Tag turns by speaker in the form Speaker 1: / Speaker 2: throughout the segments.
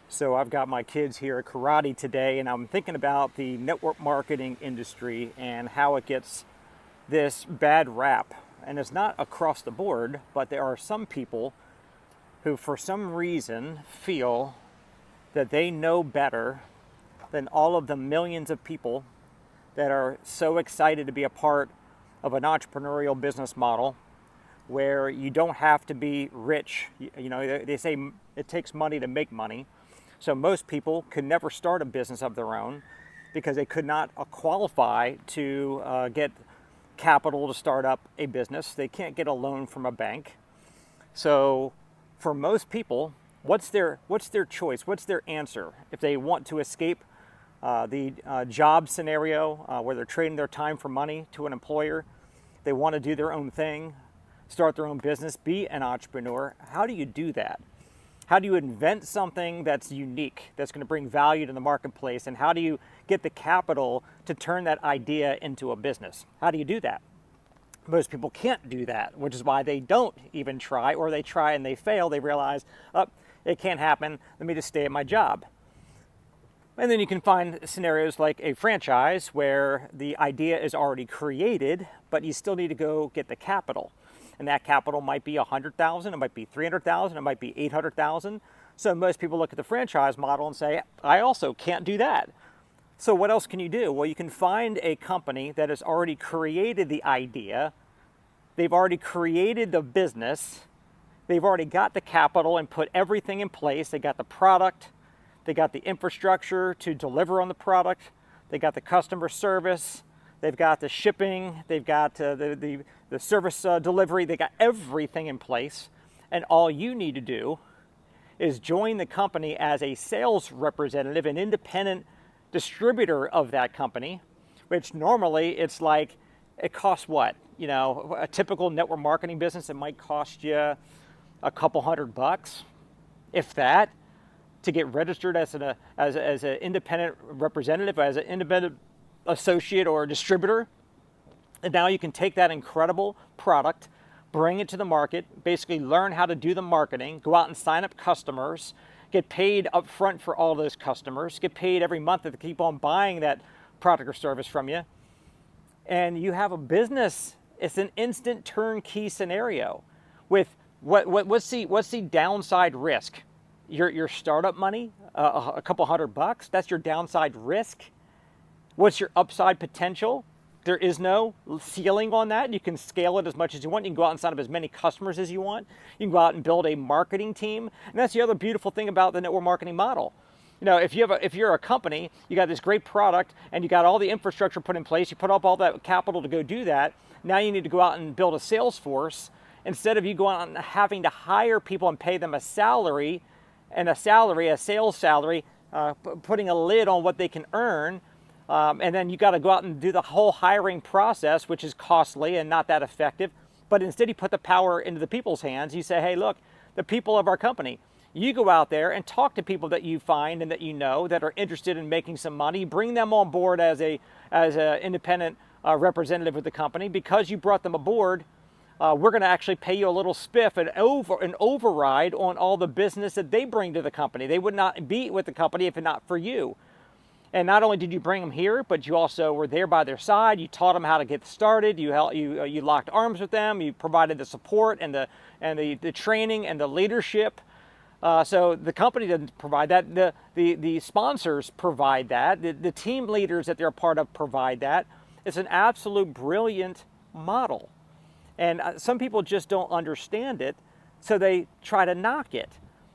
Speaker 1: So I've got my kids here at karate today, and I'm thinking about the network marketing industry and how it gets this bad rap. And it's not across the board, but there are some people who for some reason feel that they know better than all of the millions of people that are so excited to be a part of an entrepreneurial business model where you don't have to be rich. You know, they say it takes money to make money. So most people could never start a business of their own because they could not qualify to get capital to start up a business. They can't get a loan from a bank. So for most people, what's their choice? What's their answer? If they want to escape the job scenario where they're trading their time for money to an employer, they want to do their own thing, start their own business, be an entrepreneur. How do you do that? How do you invent something that's unique, that's going to bring value to the marketplace? And how do you get the capital to turn that idea into a business? How do you do that? Most people can't do that, which is why they don't even try, or they try and they fail. They realize, oh, it can't happen. Let me just stay at my job. And then you can find scenarios like a franchise where the idea is already created, but you still need to go get the capital. And that capital might be $100,000, it might be $300,000, it might be $800,000. So most people look at the franchise model and say, I also can't do that. So what else can you do? Well, you can find a company that has already created the idea, they've already created the business, they've already got the capital and put everything in place. They got the product, they got the infrastructure to deliver on the product, they got the customer service, they've got the shipping, they've got the service delivery, they got everything in place. And all you need to do is join the company as a sales representative, an independent distributor of that company, which normally it's like, it costs what? You know, a typical network marketing business, it might cost you a couple $100, if that, to get registered as an independent representative, as an independent associate or distributor. And now you can take that incredible product, bring it to the market, basically learn how to do the marketing, go out and sign up customers, get paid up front for all those customers, get paid every month to keep on buying that product or service from you. And you have a business. It's an instant turnkey scenario. With what's the downside risk? Your startup money, a couple $100, that's your downside risk. What's your upside potential? There is no ceiling on that. You can scale it as much as you want. You can go out and sign up as many customers as you want. You can go out and build a marketing team. And that's the other beautiful thing about the network marketing model. You know, if you're a company, you got this great product and you got all the infrastructure put in place, you put up all that capital to go do that. Now you need to go out and build a sales force. Instead of you going out and having to hire people and pay them a salary, a sales salary, putting a lid on what they can earn, and then you got to go out and do the whole hiring process, which is costly and not that effective. But instead you put the power into the people's hands. You say, hey, look, the people of our company, you go out there and talk to people that you find and that you know that are interested in making some money. Bring them on board as a independent representative of the company. Because you brought them aboard, we're going to actually pay you a little spiff, an override on all the business that they bring to the company. They would not be with the company if not for you. And not only did you bring them here, but you also were there by their side. You taught them how to get started. You locked arms with them. You provided the support and the training and the leadership. So the company doesn't provide that. The sponsors provide that. The team leaders that they're a part of provide that. It's an absolute brilliant model. And some people just don't understand it, so they try to knock it.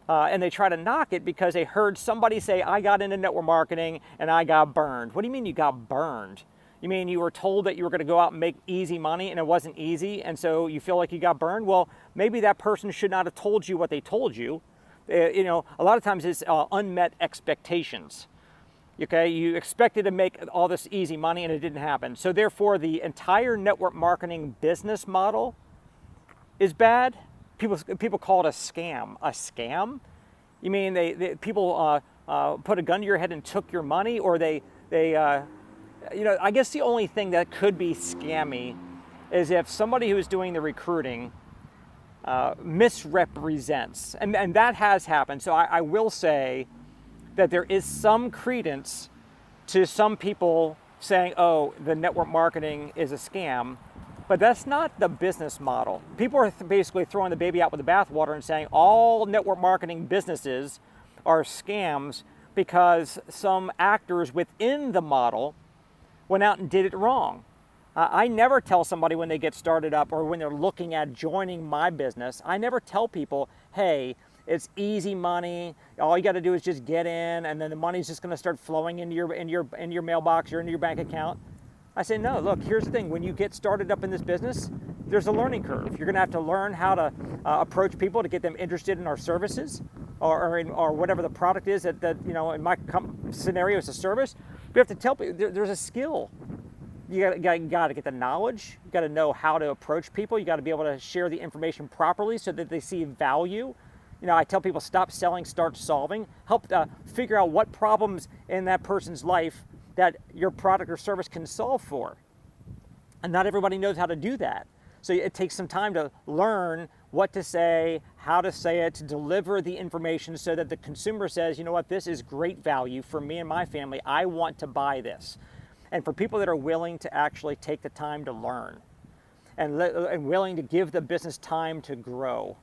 Speaker 1: And they try to knock it because they heard somebody say, I got into network marketing and I got burned. What do you mean you got burned? You mean you were told that you were going to go out and make easy money and it wasn't easy, and so you feel like you got burned? Well, maybe that person should not have told you what they told you. You know, a lot of times it's unmet expectations. Okay, you expected to make all this easy money and it didn't happen. So therefore, the entire network marketing business model is bad. People call it a scam. A scam? You mean people put a gun to your head and took your money, or they I guess the only thing that could be scammy is if somebody who is doing the recruiting misrepresents, and that has happened. So I will say that there is some credence to some people saying, oh, the network marketing is a scam, but that's not the business model. People are basically throwing the baby out with the bathwater and saying all network marketing businesses are scams because some actors within the model went out and did it wrong. I never tell somebody when they get started up or when they're looking at joining my business, I never tell people, hey, it's easy money. All you got to do is just get in, and then the money's just going to start flowing into your mailbox or into your bank account. I say, no, look, here's the thing. When you get started up in this business, there's a learning curve. You're going to have to learn how to approach people to get them interested in our services or whatever the product is that in my scenario, it's a service. We have to tell people there's a skill. You got to get the knowledge. You got to know how to approach people. You got to be able to share the information properly so that they see value. I tell people stop selling, start solving. Help figure out what problems in that person's life that your product or service can solve for. And not everybody knows how to do that. So it takes some time to learn what to say, how to say it, to deliver the information so that the consumer says, you know what, this is great value for me and my family. I want to buy this. And for people that are willing to actually take the time to learn and willing to give the business time to grow.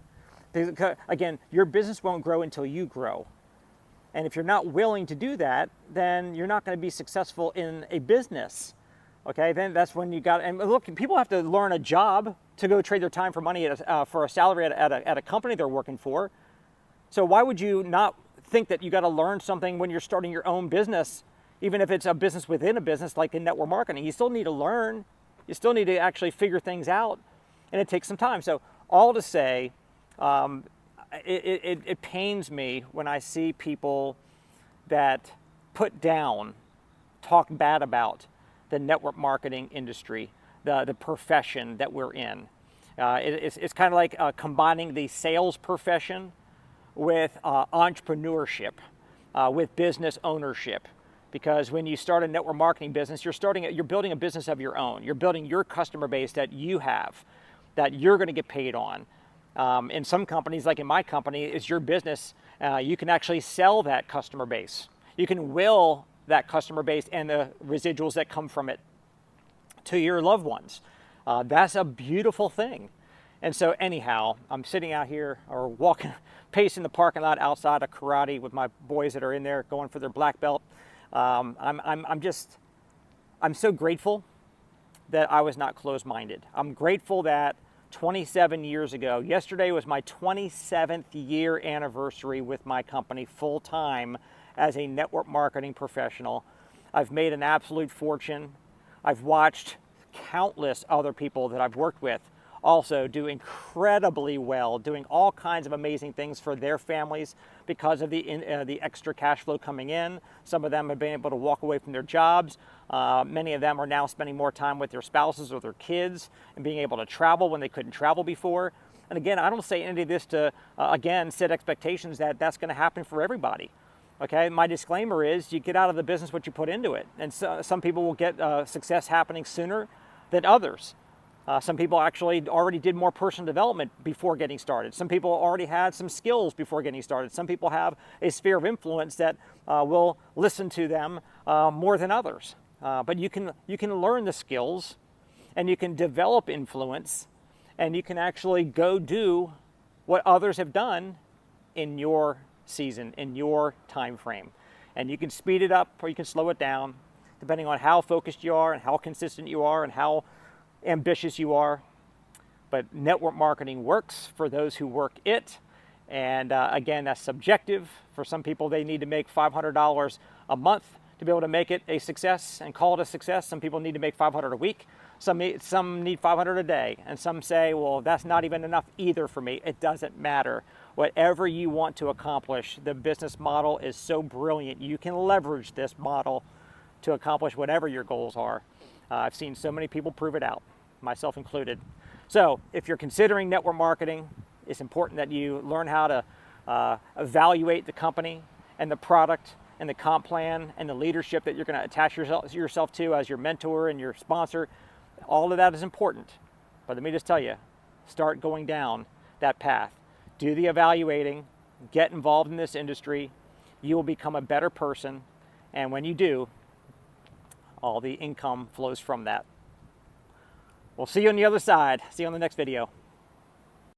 Speaker 1: Because, again, your business won't grow until you grow. And if you're not willing to do that, then you're not going to be successful in a business. Okay, then that's when you got, and look, people have to learn a job to go trade their time for money for a salary at a company they're working for. So why would you not think that you got to learn something when you're starting your own business, even if it's a business within a business like in network marketing? You still need to learn. You still need to actually figure things out, and it takes some time. So all to say, it pains me when I see people that put down, talk bad about the network marketing industry, the profession that we're in. It's kind of like combining the sales profession with entrepreneurship, with business ownership. Because when you start a network marketing business, you're building a business of your own. You're building your customer base that you have, that you're going to get paid on. In some companies, like in my company, it's your business. You can actually sell that customer base. You can will that customer base and the residuals that come from it to your loved ones. That's a beautiful thing. And so anyhow, I'm sitting out here or walking, pacing the parking lot outside of karate with my boys that are in there going for their black belt. I'm so grateful that I was not closed-minded. I'm grateful that 27 years ago, yesterday was my 27th year anniversary with my company full-time as a network marketing professional. I've made an absolute fortune. I've watched countless other people that I've worked with also do incredibly well, doing all kinds of amazing things for their families because of the extra cash flow coming in. Some of them have been able to walk away from their jobs. Many of them are now spending more time with their spouses or their kids and being able to travel when they couldn't travel before. And again, I don't say any of this to, again, set expectations that that's going to happen for everybody. Okay, my disclaimer is you get out of the business what you put into it. And so, some people will get success happening sooner than others. Some people actually already did more personal development before getting started. Some people already had some skills before getting started. Some people have a sphere of influence that will listen to them more than others. But you can learn the skills, and you can develop influence, and you can actually go do what others have done in your season, in your time frame. And you can speed it up or you can slow it down, depending on how focused you are and how consistent you are and how ambitious you are. But network marketing works for those who work it. And again, that's subjective. For some people, they need to make $500 a month to be able to make it a success and call it a success. Some people need to make $500 a week. Some need $500 a day. And some say, well, that's not even enough either for me. It doesn't matter. Whatever you want to accomplish, the business model is so brilliant. You can leverage this model to accomplish whatever your goals are. I've seen so many people prove it out, myself included. So if you're considering network marketing, it's important that you learn how to evaluate the company and the product and the comp plan and the leadership that you're going to attach yourself to as your mentor and your sponsor. All of that is important. But let me just tell you, start going down that path. Do the evaluating, get involved in this industry, you will become a better person. And when you do, all the income flows from that. We'll see you on the other side. See you on the next video.